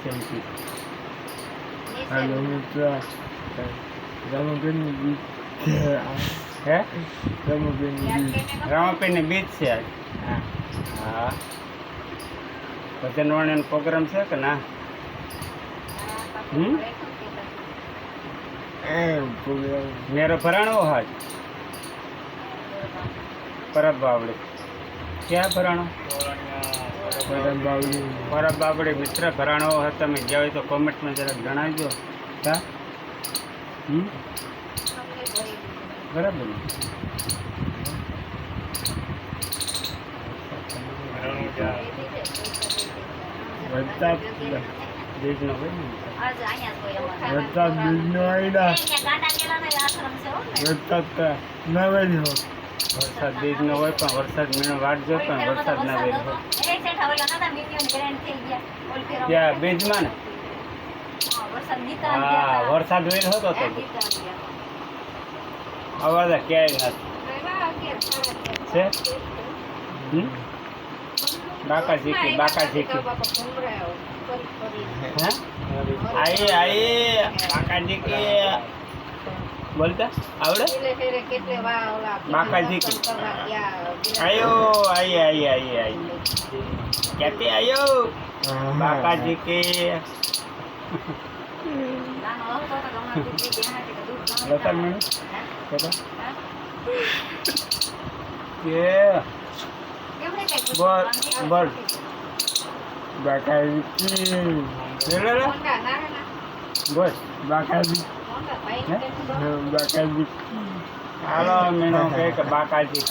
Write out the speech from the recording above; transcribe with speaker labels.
Speaker 1: શાંતિ. હાલો મિત્રો, રામાબેનનું ગીત હે રામાબેનની બીજ છે આજ. હા ભજન વાણીનો પ્રોગ્રામ છે કે ના? મેરો ભરાણો હાજ પરબ બાવડી. ક્યાં ભરાણો? પરબ બાવડી. મિત્ર ભરાણો હોય તમે ગયા હોય તો કોમેન્ટમાં જરાક જણાવજો. હા બરાબર ને? વરસાદ બીજનો હોય ને? વરસાદ બીજનો હોય ને? વરસાદ ના હોય. વરસાદ બીજનો હોય પણ વરસાદ મેળો વાટ જો પણ વરસાદ ના વેર હોય. ત્યાં બીજમાં ને? હા વરસાદ વેર હતો તો અવાજ ક્યાંય નથી છે. બાકા ઝીકી આઈ બાકા ઝીકી બોલતા આવડે? બાકા ઝીકી આઈ ક્યાંથી આયો? બાકા ઝીકી બોલ બાકાજી બસ બાકાજી બાકાજી. હાલો મેનો કે બાકાજી